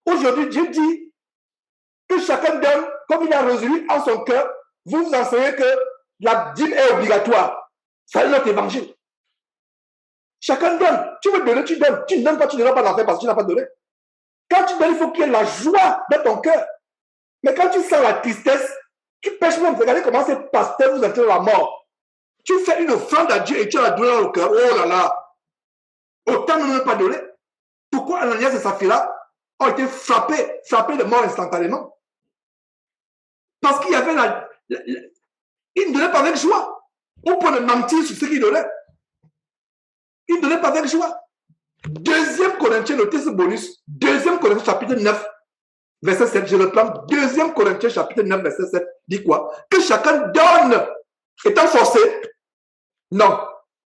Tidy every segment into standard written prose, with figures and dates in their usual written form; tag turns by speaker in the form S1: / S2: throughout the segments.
S1: Aujourd'hui, Dieu dit que chacun donne comme il a résolu en son cœur. Vous vous enseignez que la dîme est obligatoire. C'est notre évangile. Chacun donne. Tu veux donner, tu donnes. Tu ne donnes pas, tu ne donneras pas d'enfer parce que tu n'as pas donné. Quand tu donnes, il faut qu'il y ait la joie dans ton cœur. Mais quand tu sens la tristesse, tu pêches même. Regardez comment ces pasteurs vous entraînent la mort. Tu fais une offrande à Dieu et tu as la douleur au cœur. Oh là là. Autant ne pas donner. Pourquoi Ananias et Saphira ont été frappés de mort instantanément? Parce qu'il y avait ils ne donnaient pas avec joie. On peut mentir sur ce qu'ils donnaient. Ils ne donnaient pas avec joie. 2 Corinthiens, notez ce bonus. 2 Corinthiens chapitre 9, verset 7. Je le prends. 2 Corinthiens chapitre 9, verset 7. Dit quoi? Que chacun donne. Étant forcé? Non.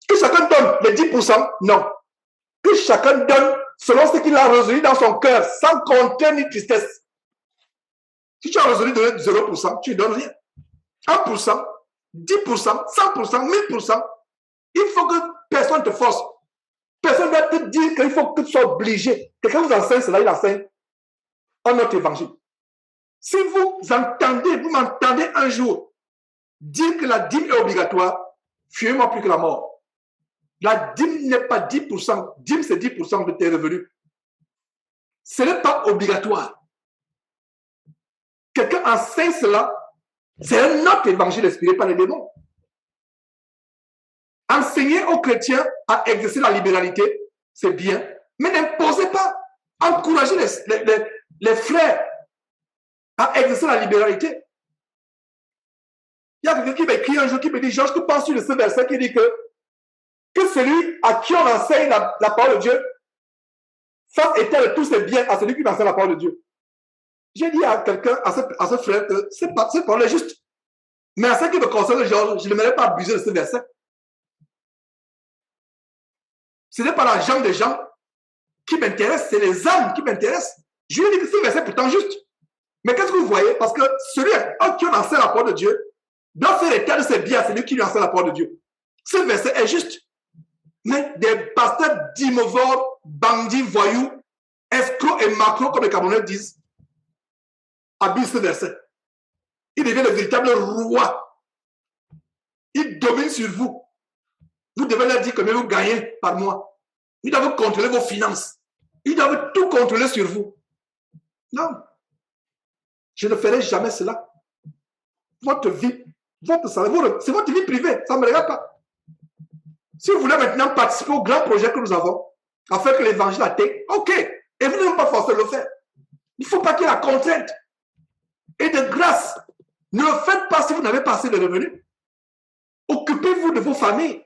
S1: Que chacun donne les 10%? Non. Que chacun donne selon ce qu'il a résolu dans son cœur, sans contrainte ni tristesse. Si tu as résolu de donner 0%, tu ne donnes rien. 1%, 10%, 100%, 1000%. Il faut que personne ne te force. Personne ne doit te dire qu'il faut que tu sois obligé. Quelqu'un vous enseigne cela, il enseigne en notre évangile. Si vous m'entendez un jour dire que la dîme est obligatoire, fuyez-moi plus que la mort. La dîme n'est pas 10%. Dîme, c'est 10% de tes revenus. Ce n'est pas obligatoire. Quelqu'un enseigne cela, c'est un autre évangile inspiré par les démons. Enseigner aux chrétiens à exercer la libéralité, c'est bien, mais n'imposez pas. Encouragez les frères à exercer la libéralité. Il y a quelqu'un qui m'écrit un jour qui me dit, Georges, que penses-tu de ce verset qui dit que celui à qui on enseigne la parole de Dieu fasse état de tous ses biens à celui qui enseigne la parole de Dieu. J'ai dit à quelqu'un, à ce frère, que cette parole est juste. Mais à ce qui me concerne, Georges, je n'aimerais pas abuser de ce verset. Ce n'est pas l'argent des gens qui m'intéresse, c'est les âmes qui m'intéressent. Je lui ai dit que ce verset est pourtant juste. Mais qu'est-ce que vous voyez? Parce que celui à qui on enseigne la parole de Dieu doit faire état de ses biens à celui qui lui enseigne la parole de Dieu. Ce verset est juste. Mais des pasteurs d'imovores, bandits, voyous, escrocs et macros, comme les Camerounais disent, abusent ce verset. Il devient le véritable roi. Il domine sur vous. Vous devez leur dire combien vous gagnez par mois. Ils doivent contrôler vos finances. Ils doivent tout contrôler sur vous. Non. Je ne ferai jamais cela. Votre vie, votre salaire, c'est votre vie privée. Ça ne me regarde pas. Si vous voulez maintenant participer au grand projet que nous avons, afin que l'évangile atteigne, ok. Et vous n'êtes pas forcé de le faire. Il ne faut pas qu'il y ait la contrainte. Et de grâce, ne le faites pas si vous n'avez pas assez de revenus. Occupez-vous de vos familles.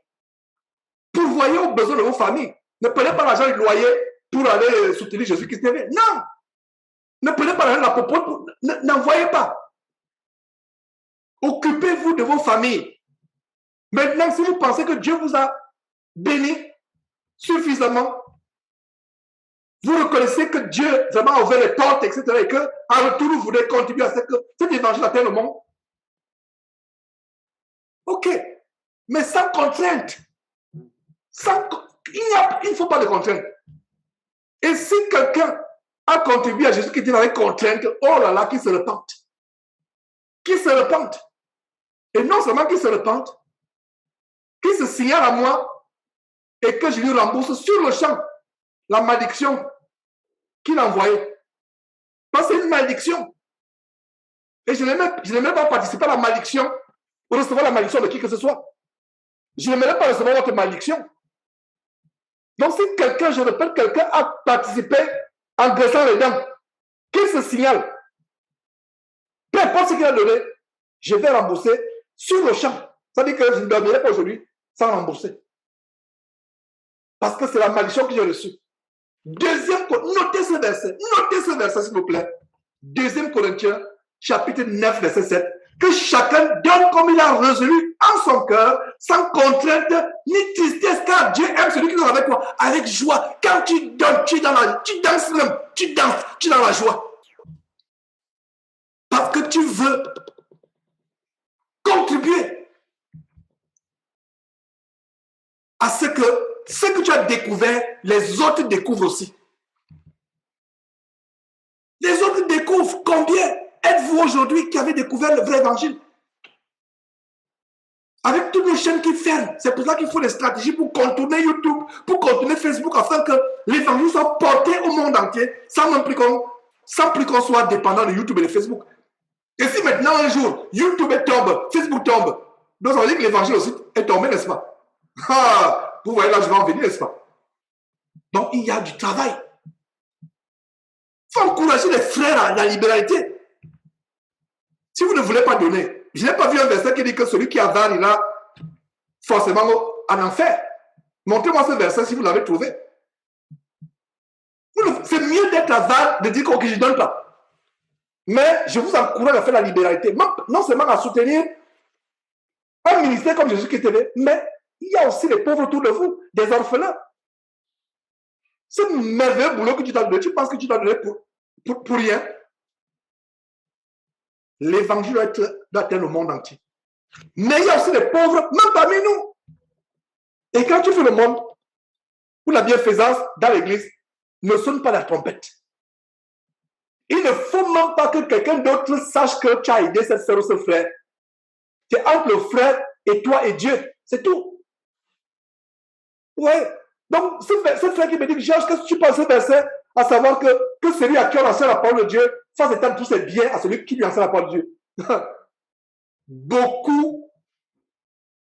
S1: Pourvoyez aux besoins de vos familles. Ne prenez pas l'argent du loyer pour aller soutenir Jésus-Christ. Non. Ne prenez pas l'argent de la popote. N'envoyez pas. Occupez-vous de vos familles. Maintenant, si vous pensez que Dieu vous a béni suffisamment, vous reconnaissez que Dieu vraiment a ouvert les portes, etc. et qu'en retour, vous voulez contribuer à ce que cet évangile atteigne le monde. Ok. Mais sans contrainte. Il ne faut pas de contrainte. Et si quelqu'un a contribué à Jésus qui était avec contrainte, oh là là, qu'il se repente. Qu'il se repente. Et non seulement qu'il se repente, qu'il se signale à moi et que je lui rembourse sur le champ la malédiction qu'il a envoyée. Parce que c'est une malédiction. Et je n'ai même pas participé à la malédiction ou recevoir la malédiction de qui que ce soit. Je n'aimerais pas recevoir votre malédiction. Donc si quelqu'un, je répète, quelqu'un a participé en graissant les dents, qu'il se signale, peu importe ce qu'il a donné, je vais rembourser sur le champ. Ça veut dire que je ne dormirai pas aujourd'hui sans rembourser. Parce que c'est la malédiction que j'ai reçue. Notez ce verset s'il vous plaît. 2 Corinthiens, chapitre 9, verset 7. Que chacun donne comme il a résolu en son cœur, sans contrainte ni tristesse, car Dieu aime celui qui donne avec toi, avec joie. Quand tu donnes, tu danses même, tu es dans la joie. Parce que tu veux contribuer à ce que tu as découvert, les autres découvrent aussi. Les autres découvrent. Combien êtes-vous aujourd'hui qui avez découvert le vrai évangile? Avec toutes les chaînes qui ferment. C'est pour ça qu'il faut des stratégies pour contourner YouTube, pour contourner Facebook, afin que l'évangile soit porté au monde entier, sans plus qu'on soit dépendant de YouTube et de Facebook. Et si maintenant, un jour, YouTube tombe, Facebook tombe, donc ça veut dire que l'évangile aussi est tombé, n'est-ce pas? Ah, vous voyez là, je vais en venir, n'est-ce pas? Donc, il y a du travail. Il faut encourager les frères à la libéralité. Si vous ne voulez pas donner, je n'ai pas vu un verset qui dit que celui qui avare ira forcément en enfer. Montrez-moi ce verset si vous l'avez trouvé. C'est mieux d'être avare, de dire que je ne donne pas. Mais je vous encourage à faire la libéralité. Non seulement à soutenir un ministère comme Jésus-Christ TV, mais il y a aussi les pauvres autour de vous, des orphelins. Ce merveilleux boulot que tu dois donner, tu penses que tu dois donner pour rien. L'évangile doit atteindre le monde entier. Mais il y a aussi les pauvres, même parmi nous. Et quand tu fais le monde, pour la bienfaisance dans l'église, ne sonne pas la trompette. Il ne faut même pas que quelqu'un d'autre sache que tu as aidé cette sœur ou ce frère. C'est entre le frère et toi et Dieu. C'est tout. Ouais. Donc, ce frère qui me dit que Georges, qu'est-ce que tu penses de ce verset? À savoir que celui à qui on enseigne la parole de Dieu fasse étendre tous ses biens à celui qui lui enseigne la parole de Dieu. Beaucoup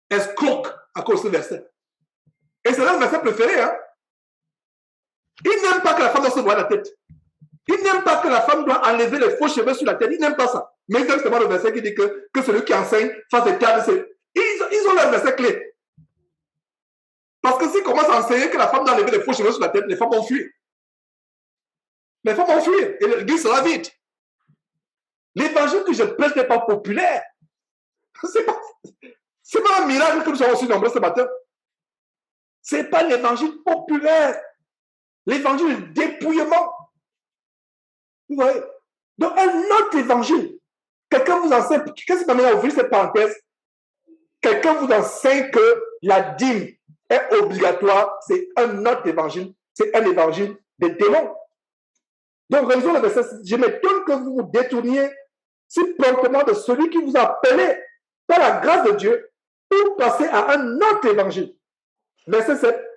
S1: escroquent à cause de ce verset. Et c'est leur verset préféré. Hein? Ils n'aiment pas que la femme doit se voir la tête. Ils n'aiment pas que la femme doit enlever les faux cheveux sur la tête. Ils n'aiment pas ça. Mais ils aiment seulement le verset qui dit que celui qui enseigne fasse étendre ses... Ils ont leur verset clé. Parce que s'ils commencent à enseigner que la femme doit enlever les faux cheveux sur la tête, les femmes vont fuir. Les femmes vont fuir et l'église sera vide. L'évangile que je prêche n'est pas populaire. C'est pas un miracle que nous sommes aussi nombreux ce matin. Ce n'est pas l'évangile populaire. L'évangile dépouillement. Vous voyez? Donc, un autre évangile. Quelqu'un vous enseigne, qu'est-ce qui m'amène à ouvrir cette parenthèse? Quelqu'un vous enseigne que la dîme est obligatoire. C'est un autre évangile. C'est un évangile des démons. Donc, raison le verset, je m'étonne que vous vous détourniez si promptement de celui qui vous a appelé par la grâce de Dieu pour passer à un autre évangile. Verset 7.